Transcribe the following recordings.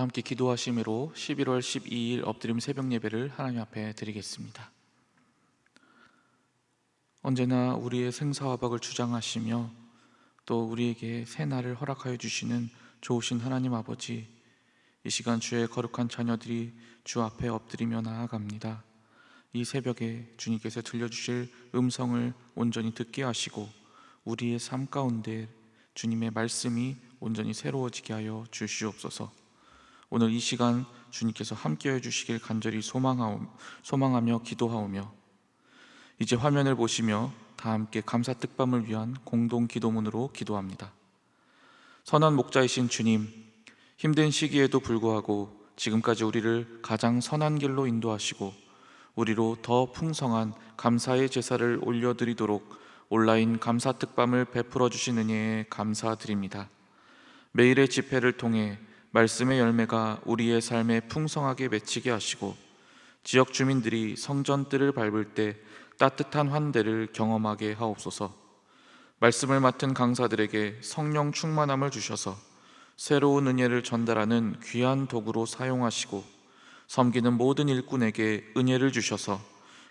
함께 기도하심으로 11월 12일 엎드림 새벽 예배를 하나님 앞에 드리겠습니다. 언제나 우리의 생사화박을 주장하시며 또 우리에게 새 날을 허락하여 주시는 좋으신 하나님 아버지, 이 시간 주의 거룩한 자녀들이 주 앞에 엎드리며 나아갑니다. 이 새벽에 주님께서 들려주실 음성을 온전히 듣게 하시고 우리의 삶 가운데 주님의 말씀이 온전히 새로워지게 하여 주시옵소서. 오늘 이 시간 주님께서 함께해 주시길 간절히 소망하며 기도하오며, 이제 화면을 보시며 다 함께 감사 특밤을 위한 공동 기도문으로 기도합니다. 선한 목자이신 주님, 힘든 시기에도 불구하고 지금까지 우리를 가장 선한 길로 인도하시고 우리로 더 풍성한 감사의 제사를 올려드리도록 온라인 감사 특밤을 베풀어 주신 은혜에 감사드립니다. 매일의 집회를 통해 말씀의 열매가 우리의 삶에 풍성하게 맺히게 하시고 지역 주민들이 성전뜰을 밟을 때 따뜻한 환대를 경험하게 하옵소서. 말씀을 맡은 강사들에게 성령 충만함을 주셔서 새로운 은혜를 전달하는 귀한 도구로 사용하시고 섬기는 모든 일꾼에게 은혜를 주셔서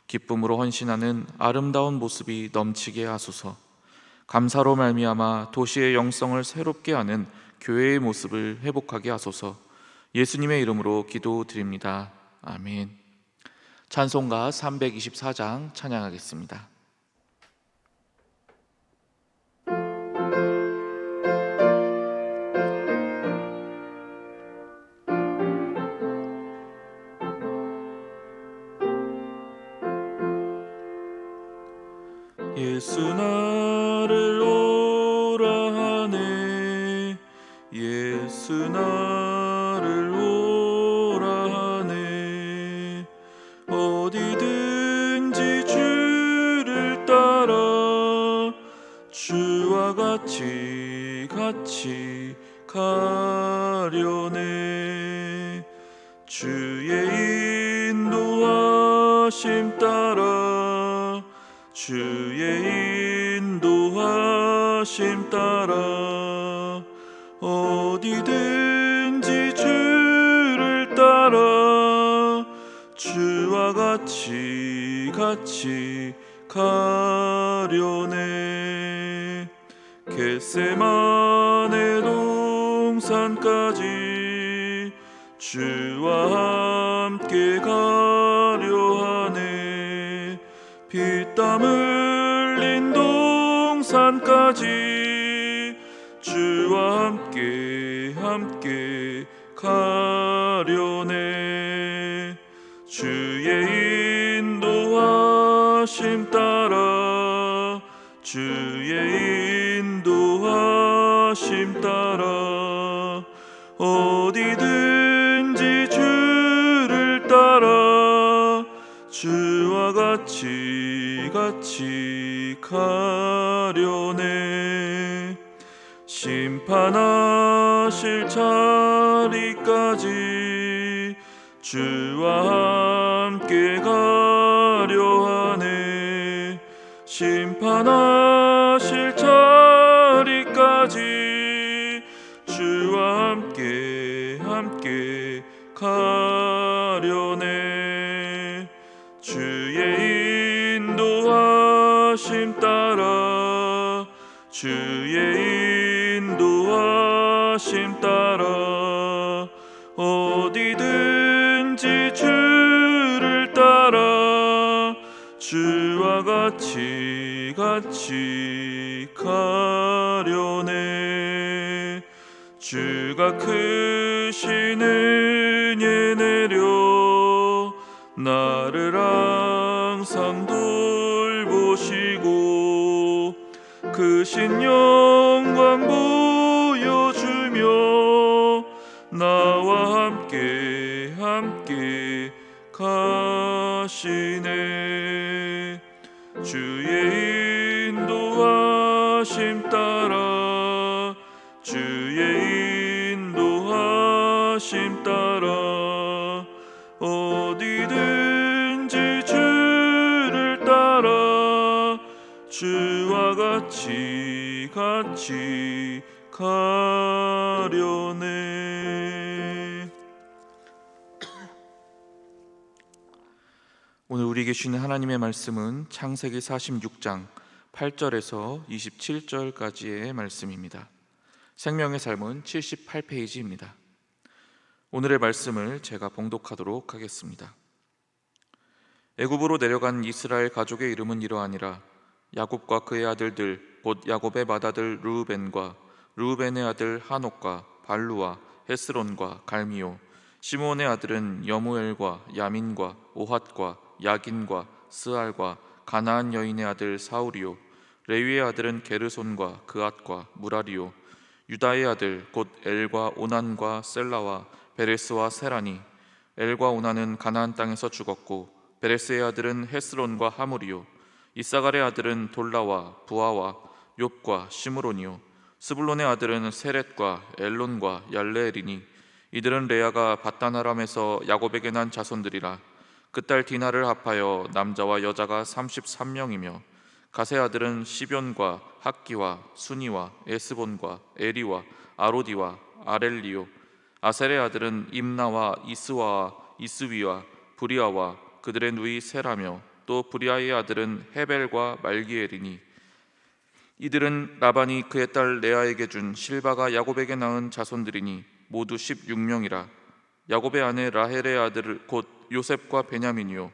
기쁨으로 헌신하는 아름다운 모습이 넘치게 하소서. 감사로 말미암아 도시의 영성을 새롭게 하는 교회의 모습을 회복하게 하소서. 예수님의 이름으로 기도드립니다. 아멘. 찬송가 324장 찬양하겠습니다. 예수 나를 오라 하네, 예수 나를 오라 하네. 어디든지 주를 따라 주와 같이 가려네. 주의 인도하심 따라, 주의 인도하심 따라 어디든지 주를 따라 주와 같이 가려네. 겟세마네 동산까지 주와 함께 가려 하네. 피땀 흘린 동산까지 주와 함께 가려네. 주의 인도하심 따라, 주의 인도하심 따라 어디든지 주를 따라 주와 같이 가려네. 심판하실 자리까지 주와 함께 가려 하네. 심판하실 자리까지 주와 함께 가려네. 주의 인도하심 따라, 주의 인도하심 따라 어디든지 주를 따라 주와 같이 가려네. 주가 크신 은혜 내려 나를 항상 돌보시고 크신 영광 보여주며 나와 함께 가시네. 주의 인도하심 따라, 주의 인도하심 따라 어디든지 주를 따라 주와 같이 가려네. 오늘 우리에게 주시는 하나님의 말씀은 창세기 46장 8절에서 27절까지의 말씀입니다. 생명의 삶은 78페이지입니다. 오늘의 말씀을 제가 봉독하도록 하겠습니다. 애굽으로 내려간 이스라엘 가족의 이름은 이러하니라. 야곱과 그의 아들들 곧 야곱의 맏아들 르우벤과 르우벤의 아들 하녹과 발루와 헤스론과 갈미오, 시므온의 아들은 여무엘과 야민과 오핫과 야긴과 스알과 가나안 여인의 아들 사울이요, 레위의 아들은 게르손과 그앗과 무라리요, 유다의 아들 곧 엘과 오난과 셀라와 베레스와 세라니. 엘과 오난은 가나안 땅에서 죽었고 베레스의 아들은 헤스론과 하물이요, 이사갈의 아들은 돌라와 부아와 욥과 시므론이요, 스불론의 아들은 세렛과 엘론과 얄레엘이니. 이들은 레아가 밧단아람에서 야곱에게 난 자손들이라. 그 딸 디나를 합하여 남자와 여자가 33명이며 가세 아들은 시변과 학기와 순이와 에스본과 에리와 아로디와 아렐리오. 아셀의 아들은 임나와 이스와와 이스위와 브리아와 그들의 누이 세라며 또 브리아의 아들은 헤벨과 말기엘이니. 이들은 라반이 그의 딸 레아에게 준 실바가 야곱에게 낳은 자손들이니 모두 16명이라. 야곱의 아내 라헬의 아들 곧 요셉과 베냐민이요,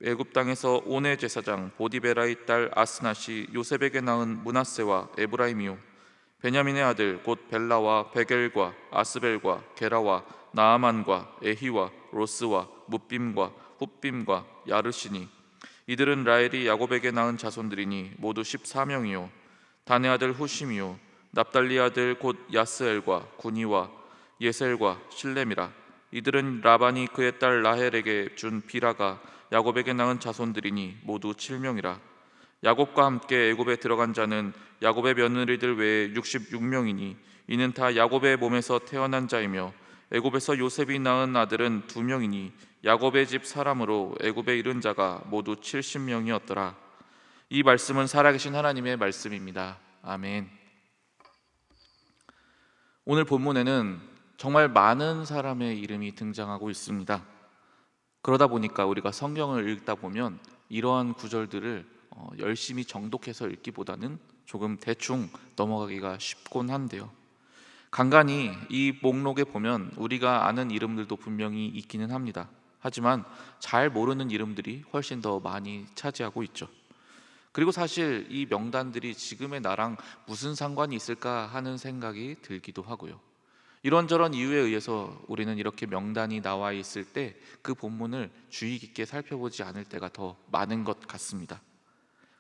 애굽 땅에서 온의 제사장 보디베라의 딸 아스낫이 요셉에게 낳은 므낫세와 에브라임이요, 베냐민의 아들 곧 벨라와 베겔과 아스벨과 게라와 나아만과 에히와 로스와 뭇빔과 훗빔과 야르시니. 이들은 라헬이 야곱에게 낳은 자손들이니 모두 14명이요, 단의 아들 후심이요, 납달리 아들 곧 야스엘과 구니와 예셀과 실렘이라. 이들은 라반이 그의 딸 라헬에게 준 비라가 야곱에게 낳은 자손들이니 모두 7명이라. 야곱과 함께 애굽에 들어간 자는 야곱의 며느리들 외에 66명이니 이는 다 야곱의 몸에서 태어난 자이며 애굽에서 요셉이 낳은 아들은 2명이니 야곱의 집 사람으로 애굽에 이른 자가 모두 70명이었더라. 이 말씀은 살아계신 하나님의 말씀입니다. 아멘. 오늘 본문에는 정말 많은 사람의 이름이 등장하고 있습니다. 그러다 보니까 우리가 성경을 읽다 보면 이러한 구절들을 열심히 정독해서 읽기보다는 조금 대충 넘어가기가 쉽곤 한데요. 간간히 이 목록에 보면 우리가 아는 이름들도 분명히 있기는 합니다. 하지만 잘 모르는 이름들이 훨씬 더 많이 차지하고 있죠. 그리고 사실 이 명단들이 지금의 나랑 무슨 상관이 있을까 하는 생각이 들기도 하고요. 이런저런 이유에 의해서 우리는 이렇게 명단이 나와 있을 때 그 본문을 주의 깊게 살펴보지 않을 때가 더 많은 것 같습니다.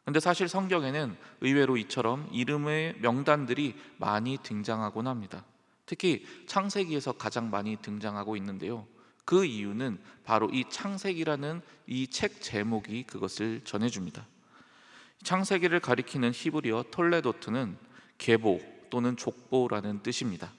근데 사실 성경에는 의외로 이처럼 이름의 명단들이 많이 등장하곤 합니다. 특히 창세기에서 가장 많이 등장하고 있는데요. 그 이유는 바로 이 창세기라는 이 책 제목이 그것을 전해줍니다. 창세기를 가리키는 히브리어 톨레도트는 계보 또는 족보라는 뜻입니다.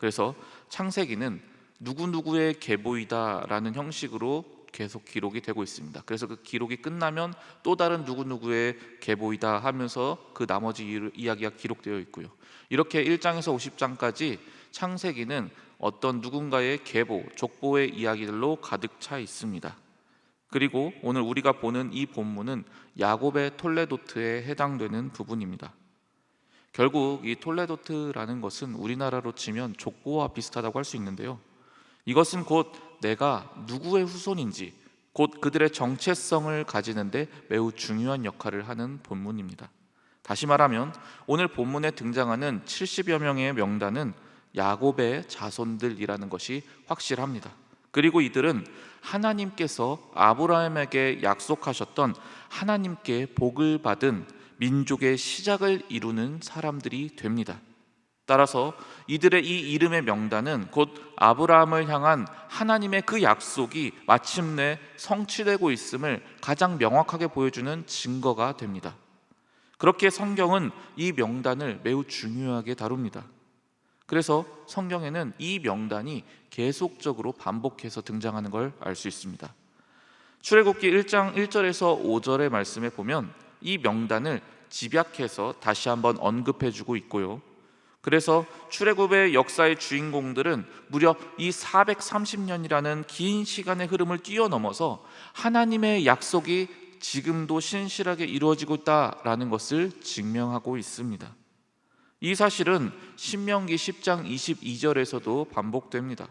그래서 창세기는 누구누구의 계보이다라는 형식으로 계속 기록이 되고 있습니다. 그래서 그 기록이 끝나면 또 다른 누구누구의 계보이다 하면서 그 나머지 이야기가 기록되어 있고요. 이렇게 1장에서 50장까지 창세기는 어떤 누군가의 계보, 족보의 이야기들로 가득 차 있습니다. 그리고 오늘 우리가 보는 이 본문은 야곱의 톨레도트에 해당되는 부분입니다. 결국 이 톨레도트라는 것은 우리나라로 치면 족보와 비슷하다고 할 수 있는데요. 이것은 곧 내가 누구의 후손인지, 곧 그들의 정체성을 가지는데 매우 중요한 역할을 하는 본문입니다. 다시 말하면 오늘 본문에 등장하는 70여 명의 명단은 야곱의 자손들이라는 것이 확실합니다. 그리고 이들은 하나님께서 아브라함에게 약속하셨던 하나님께 복을 받은 민족의 시작을 이루는 사람들이 됩니다. 따라서 이들의 이 이름의 명단은 곧 아브라함을 향한 하나님의 그 약속이 마침내 성취되고 있음을 가장 명확하게 보여주는 증거가 됩니다. 그렇게 성경은 이 명단을 매우 중요하게 다룹니다. 그래서 성경에는 이 명단이 계속적으로 반복해서 등장하는 걸 알 수 있습니다. 출애굽기 1장 1절에서 5절의 말씀에 보면 이 명단을 집약해서 다시 한번 언급해주고 있고요. 그래서 출애굽의 역사의 주인공들은 무려 이 430년이라는 긴 시간의 흐름을 뛰어넘어서 하나님의 약속이 지금도 신실하게 이루어지고 있다라는 것을 증명하고 있습니다. 이 사실은 신명기 10장 22절에서도 반복됩니다.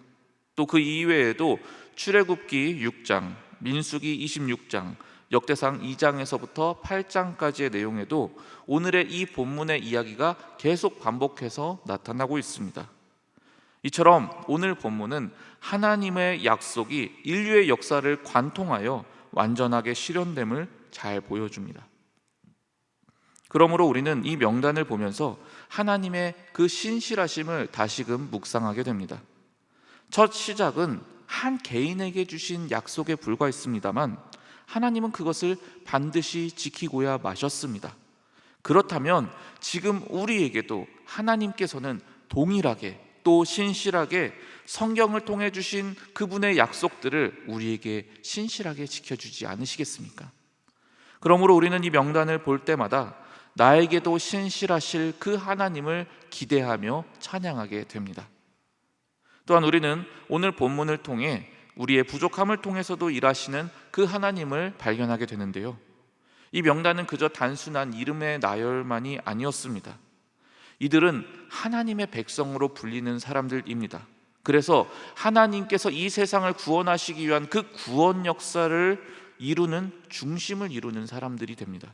또 그 이외에도 출애굽기 6장, 민수기 26장, 역대상 2장에서부터 8장까지의 내용에도 오늘의 이 본문의 이야기가 계속 반복해서 나타나고 있습니다. 이처럼 오늘 본문은 하나님의 약속이 인류의 역사를 관통하여 완전하게 실현됨을 잘 보여줍니다. 그러므로 우리는 이 명단을 보면서 하나님의 그 신실하심을 다시금 묵상하게 됩니다. 첫 시작은 한 개인에게 주신 약속에 불과했습니다만 하나님은 그것을 반드시 지키고야 마셨습니다. 그렇다면 지금 우리에게도 하나님께서는 동일하게 또 신실하게 성경을 통해 주신 그분의 약속들을 우리에게 신실하게 지켜주지 않으시겠습니까? 그러므로 우리는 이 명단을 볼 때마다 나에게도 신실하실 그 하나님을 기대하며 찬양하게 됩니다. 또한 우리는 오늘 본문을 통해 우리의 부족함을 통해서도 일하시는 그 하나님을 발견하게 되는데요, 이 명단은 그저 단순한 이름의 나열만이 아니었습니다. 이들은 하나님의 백성으로 불리는 사람들입니다. 그래서 하나님께서 이 세상을 구원하시기 위한 그 구원 역사를 이루는 중심을 이루는 사람들이 됩니다.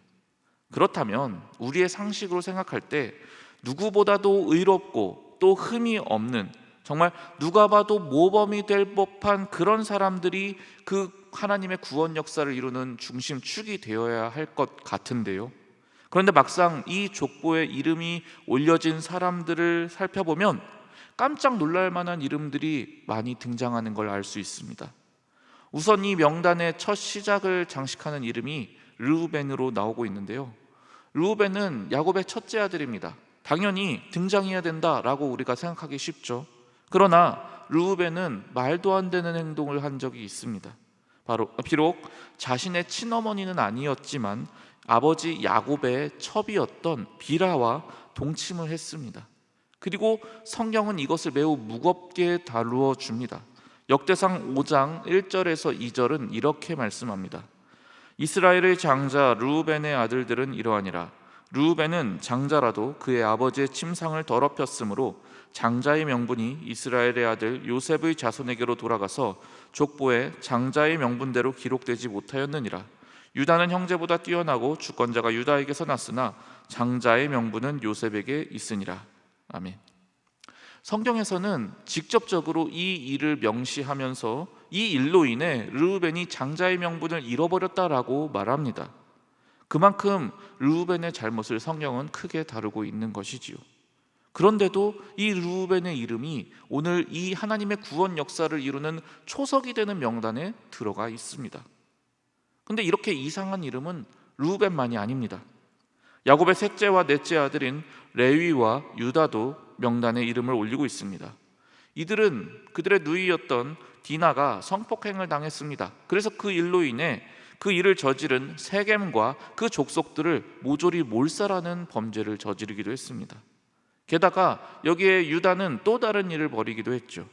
그렇다면 우리의 상식으로 생각할 때 누구보다도 의롭고 또 흠이 없는, 정말 누가 봐도 모범이 될 법한 그런 사람들이 그 하나님의 구원 역사를 이루는 중심축이 되어야 할 것 같은데요, 그런데 막상 이 족보에 이름이 올려진 사람들을 살펴보면 깜짝 놀랄 만한 이름들이 많이 등장하는 걸 알 수 있습니다. 우선 이 명단의 첫 시작을 장식하는 이름이 르우벤으로 나오고 있는데요, 르우벤은 야곱의 첫째 아들입니다. 당연히 등장해야 된다라고 우리가 생각하기 쉽죠. 그러나 르우벤은 말도 안 되는 행동을 한 적이 있습니다. 비록 자신의 친어머니는 아니었지만 아버지 야곱의 첩이었던 비라와 동침을 했습니다. 그리고 성경은 이것을 매우 무겁게 다루어 줍니다. 역대상 5장 1절에서 2절은 이렇게 말씀합니다. 이스라엘의 장자 르우벤의 아들들은 이러하니라. 르우벤은 장자라도 그의 아버지의 침상을 더럽혔으므로 장자의 명분이 이스라엘의 아들 요셉의 자손에게로 돌아가서 족보에 장자의 명분대로 기록되지 못하였느니라. 유다는 형제보다 뛰어나고 주권자가 유다에게서 났으나 장자의 명분은 요셉에게 있으니라. 아멘. 성경에서는 직접적으로 이 일을 명시하면서 이 일로 인해 르우벤이 장자의 명분을 잃어버렸다라고 말합니다. 그만큼 르우벤의 잘못을 성경은 크게 다루고 있는 것이지요. 그런데도 이 르우벤의 이름이 오늘 이 하나님의 구원 역사를 이루는 초석이 되는 명단에 들어가 있습니다. 그런데 이렇게 이상한 이름은 르우벤만이 아닙니다. 야곱의 셋째와 넷째 아들인 레위와 유다도 명단에 이름을 올리고 있습니다. 이들은 그들의 누이였던 디나가 성폭행을 당했습니다. 그래서 그 일로 인해 그 일을 저지른 세겜과 그 족속들을 모조리 몰살하는 범죄를 저지르기도 했습니다. 게다가 여기에 유다는 또 다른 일을 벌이기도 했죠.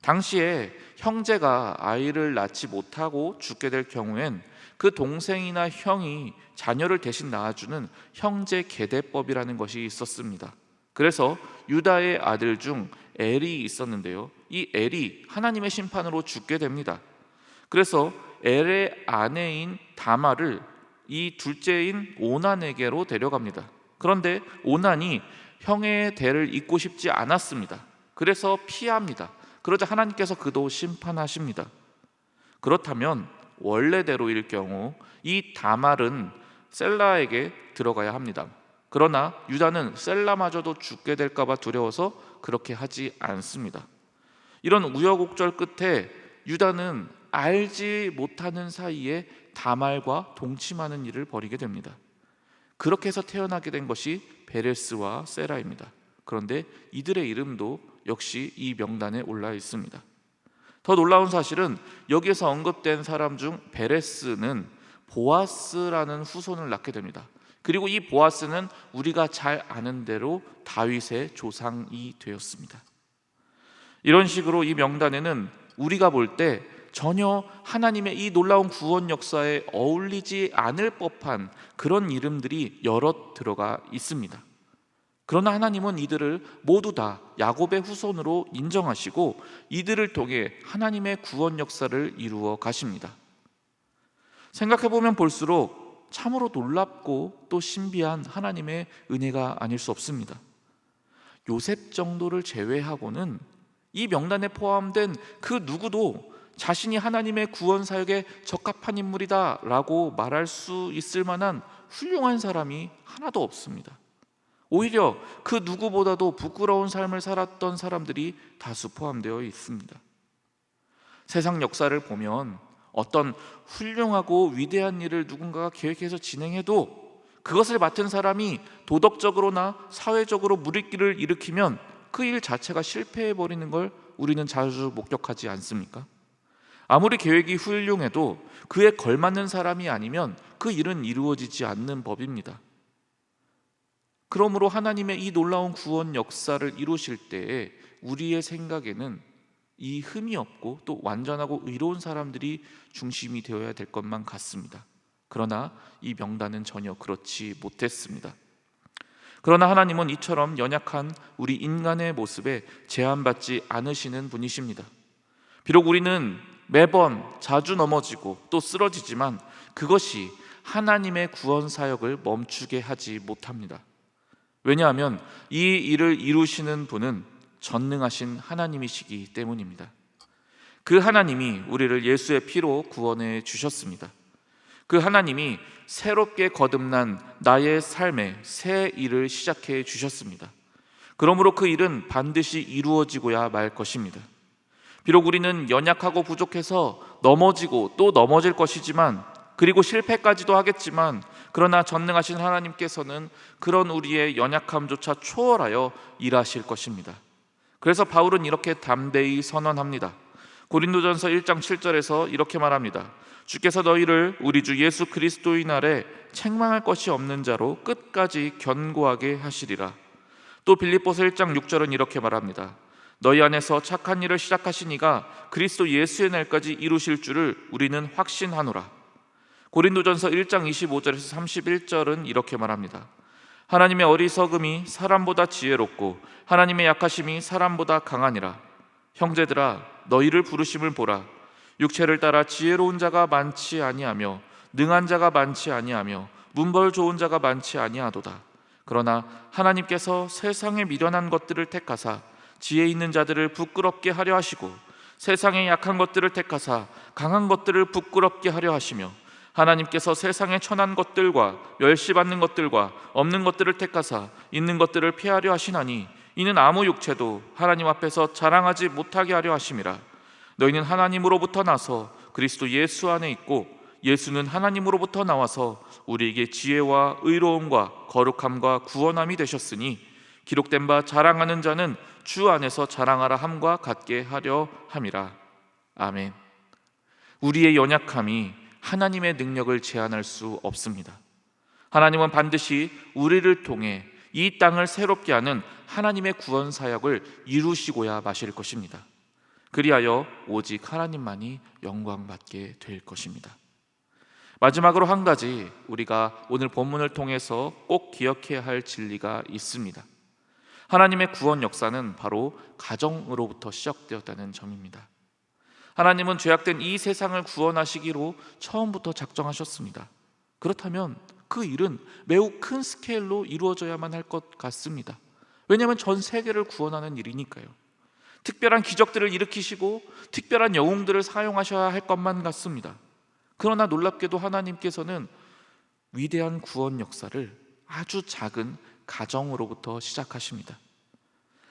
당시에 형제가 아이를 낳지 못하고 죽게 될 경우엔 그 동생이나 형이 자녀를 대신 낳아주는 형제 계대법이라는 것이 있었습니다. 그래서 유다의 아들 중 엘이 있었는데요, 이 엘이 하나님의 심판으로 죽게 됩니다. 그래서 엘의 아내인 다말을 이 둘째인 오난에게로 데려갑니다. 그런데 오난이 형의 대를 잇고 싶지 않았습니다. 그래서 피합니다. 그러자 하나님께서 그도 심판하십니다. 그렇다면 원래대로일 경우 이 다말은 셀라에게 들어가야 합니다. 그러나 유다는 셀라마저도 죽게 될까 봐 두려워서 그렇게 하지 않습니다. 이런 우여곡절 끝에 유다는 알지 못하는 사이에 다말과 동침하는 일을 벌이게 됩니다. 그렇게 해서 태어나게 된 것이 베레스와 세라입니다. 그런데 이들의 이름도 역시 이 명단에 올라 있습니다. 더 놀라운 사실은 여기에서 언급된 사람 중 베레스는 보아스라는 후손을 낳게 됩니다. 그리고 이 보아스는 우리가 잘 아는 대로 다윗의 조상이 되었습니다. 이런 식으로 이 명단에는 우리가 볼 때 전혀 하나님의 이 놀라운 구원 역사에 어울리지 않을 법한 그런 이름들이 여럿 들어가 있습니다. 그러나 하나님은 이들을 모두 다 야곱의 후손으로 인정하시고 이들을 통해 하나님의 구원 역사를 이루어 가십니다. 생각해보면 볼수록 참으로 놀랍고 또 신비한 하나님의 은혜가 아닐 수 없습니다. 요셉 정도를 제외하고는 이 명단에 포함된 그 누구도 자신이 하나님의 구원 사역에 적합한 인물이다 라고 말할 수 있을 만한 훌륭한 사람이 하나도 없습니다. 오히려 그 누구보다도 부끄러운 삶을 살았던 사람들이 다수 포함되어 있습니다. 세상 역사를 보면 어떤 훌륭하고 위대한 일을 누군가가 계획해서 진행해도 그것을 맡은 사람이 도덕적으로나 사회적으로 물잇기를 일으키면 그 일 자체가 실패해버리는 걸 우리는 자주 목격하지 않습니까? 아무리 계획이 훌륭해도 그에 걸맞는 사람이 아니면 그 일은 이루어지지 않는 법입니다. 그러므로 하나님의 이 놀라운 구원 역사를 이루실 때에 우리의 생각에는 이 흠이 없고 또 완전하고 의로운 사람들이 중심이 되어야 될 것만 같습니다. 그러나 이 명단은 전혀 그렇지 못했습니다. 그러나 하나님은 이처럼 연약한 우리 인간의 모습에 제한받지 않으시는 분이십니다. 비록 우리는 매번 자주 넘어지고 또 쓰러지지만 그것이 하나님의 구원 사역을 멈추게 하지 못합니다. 왜냐하면 이 일을 이루시는 분은 전능하신 하나님이시기 때문입니다. 그 하나님이 우리를 예수의 피로 구원해 주셨습니다. 그 하나님이 새롭게 거듭난 나의 삶에 새 일을 시작해 주셨습니다. 그러므로 그 일은 반드시 이루어지고야 말 것입니다. 비록 우리는 연약하고 부족해서 넘어지고 또 넘어질 것이지만 그리고 실패까지도 하겠지만 그러나 전능하신 하나님께서는 그런 우리의 연약함조차 초월하여 일하실 것입니다. 그래서 바울은 이렇게 담대히 선언합니다. 고린도전서 1장 7절에서 이렇게 말합니다. 주께서 너희를 우리 주 예수 그리스도의 날에 책망할 것이 없는 자로 끝까지 견고하게 하시리라. 또 빌립보서 1장 6절은 이렇게 말합니다. 너희 안에서 착한 일을 시작하신 이가 그리스도 예수의 날까지 이루실 줄을 우리는 확신하노라. 고린도전서 1장 25절에서 31절은 이렇게 말합니다. 하나님의 어리석음이 사람보다 지혜롭고 하나님의 약하심이 사람보다 강하니라. 형제들아 너희를 부르심을 보라. 육체를 따라 지혜로운 자가 많지 아니하며 능한 자가 많지 아니하며 문벌 좋은 자가 많지 아니하도다. 그러나 하나님께서 세상에 미련한 것들을 택하사 지혜 있는 자들을 부끄럽게 하려 하시고 세상에 약한 것들을 택하사 강한 것들을 부끄럽게 하려 하시며 하나님께서 세상에 천한 것들과 멸시받는 것들과 없는 것들을 택하사 있는 것들을 피하려 하시나니 이는 아무 육체도 하나님 앞에서 자랑하지 못하게 하려 하심이라. 너희는 하나님으로부터 나서 그리스도 예수 안에 있고 예수는 하나님으로부터 나와서 우리에게 지혜와 의로움과 거룩함과 구원함이 되셨으니 기록된 바 자랑하는 자는 주 안에서 자랑하라 함과 같게 하려 함이라. 아멘. 우리의 연약함이 하나님의 능력을 제한할 수 없습니다. 하나님은 반드시 우리를 통해 이 땅을 새롭게 하는 하나님의 구원 사역을 이루시고야 마실 것입니다. 그리하여 오직 하나님만이 영광받게 될 것입니다. 마지막으로 한 가지 우리가 오늘 본문을 통해서 꼭 기억해야 할 진리가 있습니다. 하나님의 구원 역사는 바로 가정으로부터 시작되었다는 점입니다. 하나님은 죄악된 이 세상을 구원하시기로 처음부터 작정하셨습니다. 그렇다면 그 일은 매우 큰 스케일로 이루어져야만 할 것 같습니다. 왜냐하면 전 세계를 구원하는 일이니까요. 특별한 기적들을 일으키시고 특별한 영웅들을 사용하셔야 할 것만 같습니다. 그러나 놀랍게도 하나님께서는 위대한 구원 역사를 아주 작은 가정으로부터 시작하십니다.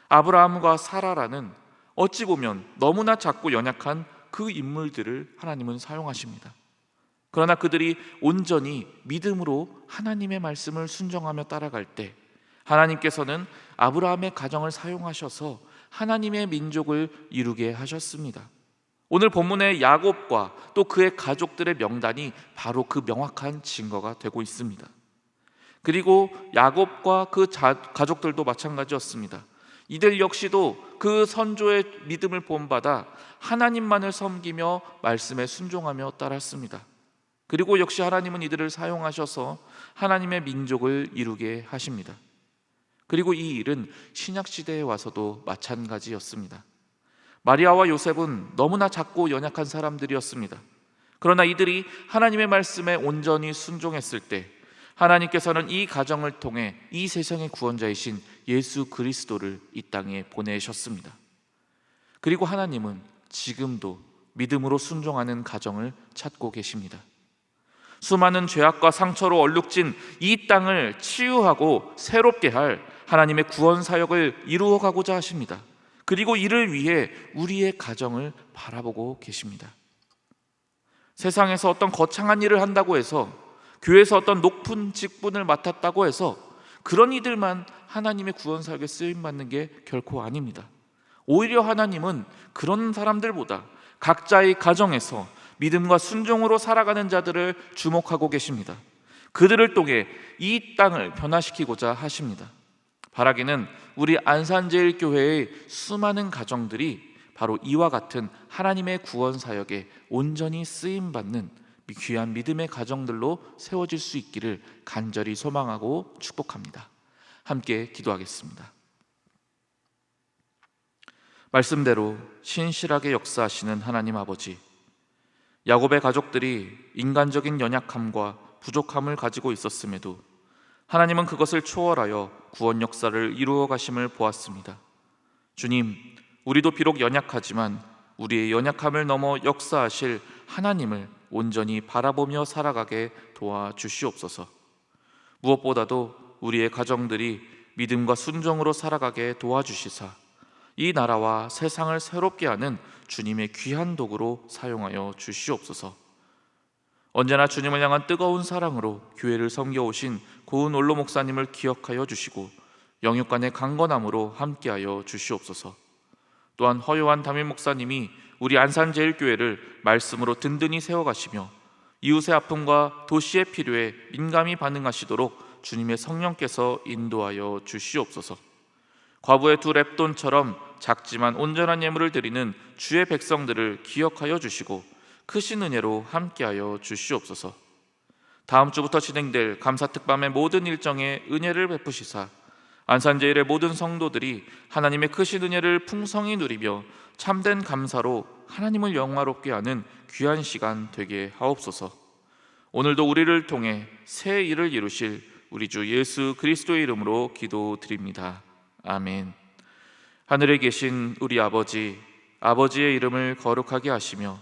아브라함과 사라라는 어찌 보면 너무나 작고 연약한 그 인물들을 하나님은 사용하십니다. 그러나 그들이 온전히 믿음으로 하나님의 말씀을 순종하며 따라갈 때 하나님께서는 아브라함의 가정을 사용하셔서 하나님의 민족을 이루게 하셨습니다. 오늘 본문의 야곱과 또 그의 가족들의 명단이 바로 그 명확한 증거가 되고 있습니다. 그리고 야곱과 그 가족들도 마찬가지였습니다. 이들 역시도 그 선조의 믿음을 본받아 하나님만을 섬기며 말씀에 순종하며 따랐습니다. 그리고 역시 하나님은 이들을 사용하셔서 하나님의 민족을 이루게 하십니다. 그리고 이 일은 신약시대에 와서도 마찬가지였습니다. 마리아와 요셉은 너무나 작고 연약한 사람들이었습니다. 그러나 이들이 하나님의 말씀에 온전히 순종했을 때 하나님께서는 이 가정을 통해 이 세상의 구원자이신 예수 그리스도를 이 땅에 보내셨습니다. 그리고 하나님은 지금도 믿음으로 순종하는 가정을 찾고 계십니다. 수많은 죄악과 상처로 얼룩진 이 땅을 치유하고 새롭게 할 하나님의 구원 사역을 이루어가고자 하십니다. 그리고 이를 위해 우리의 가정을 바라보고 계십니다. 세상에서 어떤 거창한 일을 한다고 해서, 교회에서 어떤 높은 직분을 맡았다고 해서 그런 이들만 하나님의 구원 사역에 쓰임받는 게 결코 아닙니다. 오히려 하나님은 그런 사람들보다 각자의 가정에서 믿음과 순종으로 살아가는 자들을 주목하고 계십니다. 그들을 통해 이 땅을 변화시키고자 하십니다. 바라기는 우리 안산제일교회의 수많은 가정들이 바로 이와 같은 하나님의 구원 사역에 온전히 쓰임받는 귀한 믿음의 가정들로 세워질 수 있기를 간절히 소망하고 축복합니다. 함께 기도하겠습니다. 말씀대로 신실하게 역사하시는 하나님 아버지, 야곱의 가족들이 인간적인 연약함과 부족함을 가지고 있었음에도 하나님은 그것을 초월하여 구원 역사를 이루어 가심을 보았습니다. 주님, 우리도 비록 연약하지만 우리의 연약함을 넘어 역사하실 하나님을 온전히 바라보며 살아가게 도와주시옵소서. 무엇보다도 우리의 가정들이 믿음과 순종으로 살아가게 도와주시사 이 나라와 세상을 새롭게 하는 주님의 귀한 도구로 사용하여 주시옵소서. 언제나 주님을 향한 뜨거운 사랑으로 교회를 섬겨오신 고은 올로 목사님을 기억하여 주시고 영육간의 강건함으로 함께하여 주시옵소서. 또한 허요한 담임 목사님이 우리 안산제일교회를 말씀으로 든든히 세워가시며 이웃의 아픔과 도시의 필요에 민감히 반응하시도록 주님의 성령께서 인도하여 주시옵소서. 과부의 두 렙돈처럼 작지만 온전한 예물을 드리는 주의 백성들을 기억하여 주시고 크신 은혜로 함께하여 주시옵소서. 다음 주부터 진행될 감사특밤의 모든 일정에 은혜를 베푸시사 안산제일의 모든 성도들이 하나님의 크신 은혜를 풍성히 누리며 참된 감사로 하나님을 영화롭게 하는 귀한 시간 되게 하옵소서. 오늘도 우리를 통해 새 일을 이루실 우리 주 예수 그리스도의 이름으로 기도드립니다. 아멘. 하늘에 계신 우리 아버지, 아버지의 이름을 거룩하게 하시며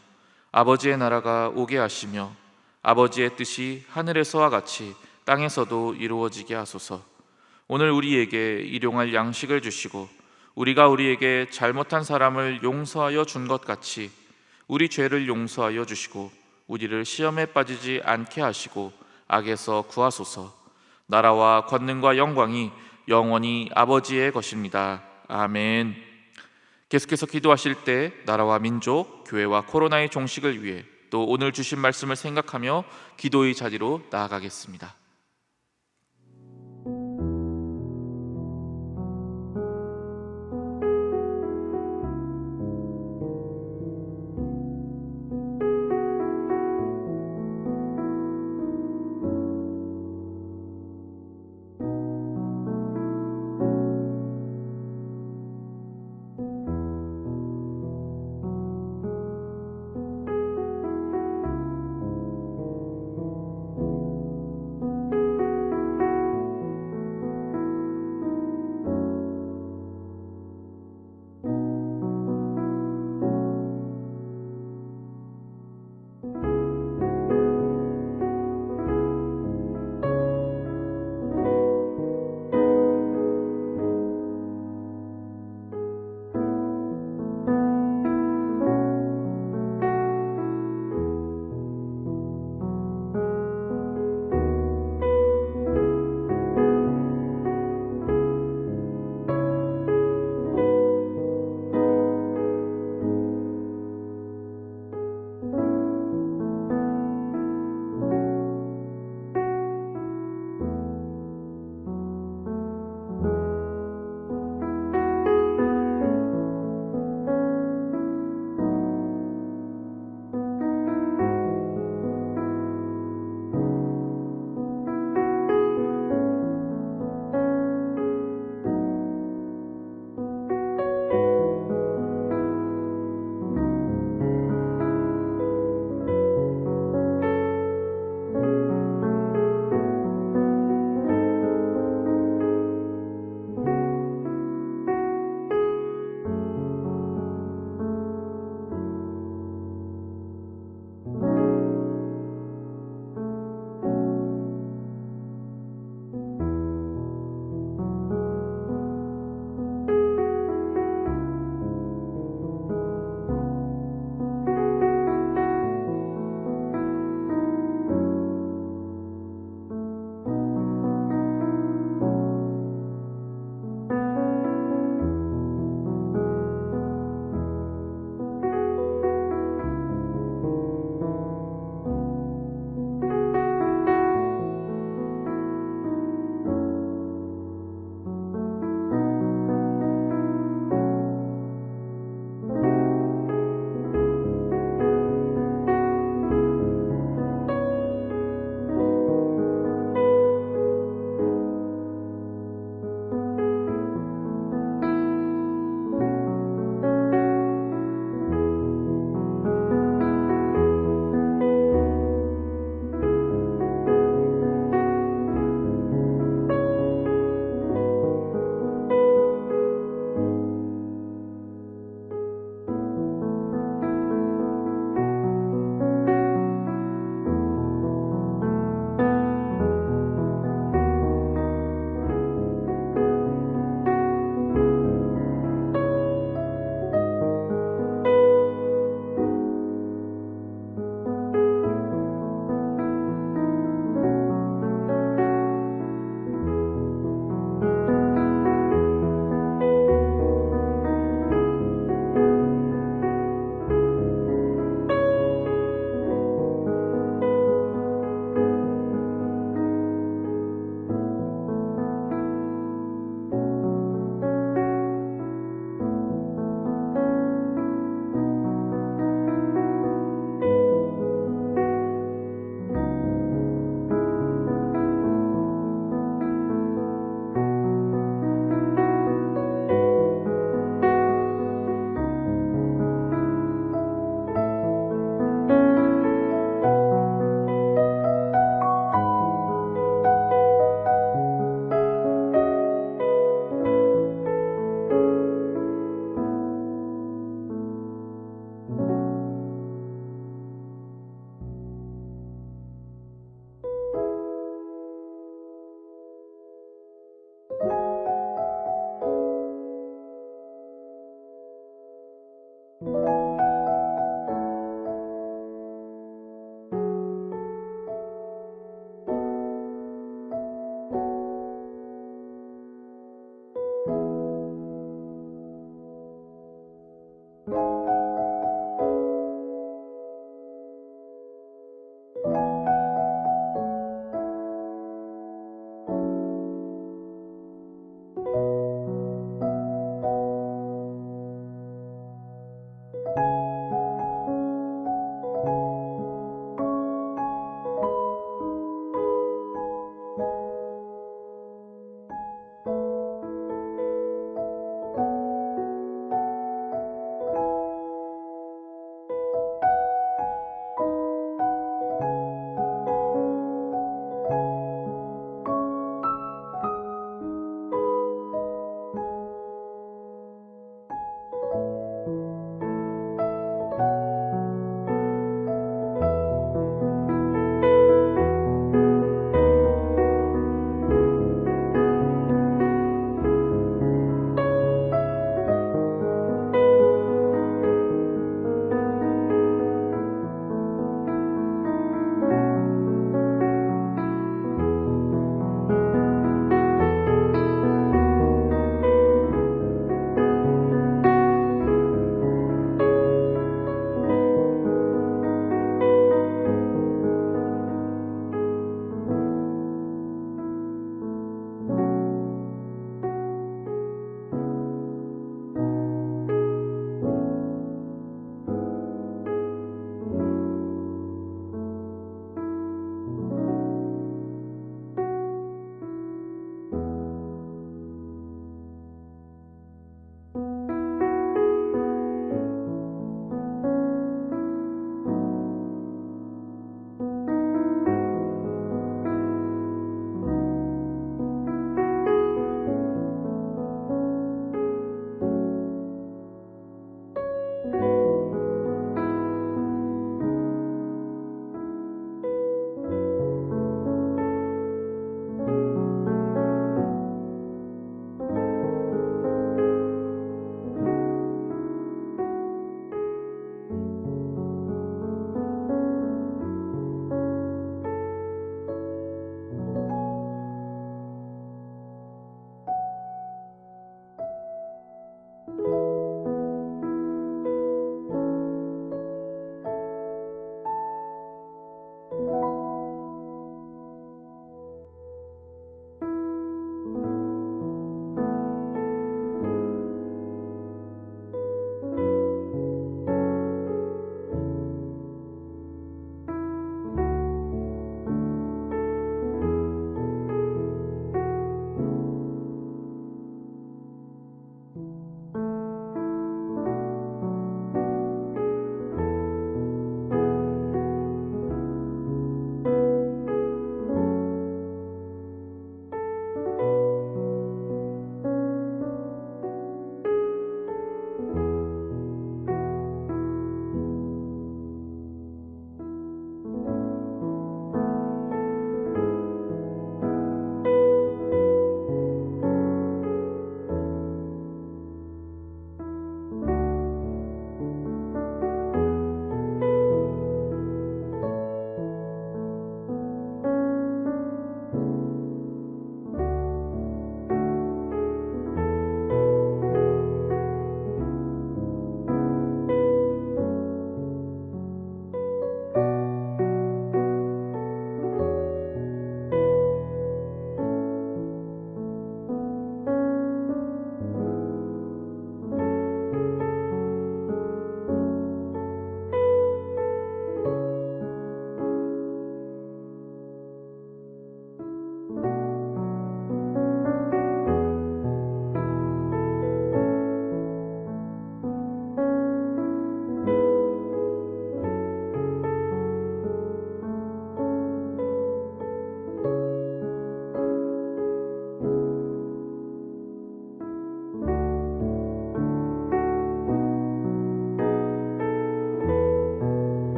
아버지의 나라가 오게 하시며 아버지의 뜻이 하늘에서와 같이 땅에서도 이루어지게 하소서. 오늘 우리에게 일용할 양식을 주시고 우리가 우리에게 잘못한 사람을 용서하여 준 것 같이 우리 죄를 용서하여 주시고 우리를 시험에 빠지지 않게 하시고 악에서 구하소서. 나라와 권능과 영광이 영원히 아버지의 것입니다. 아멘. 계속해서 기도하실 때 나라와 민족, 교회와 코로나의 종식을 위해 또 오늘 주신 말씀을 생각하며 기도의 자리로 나아가겠습니다.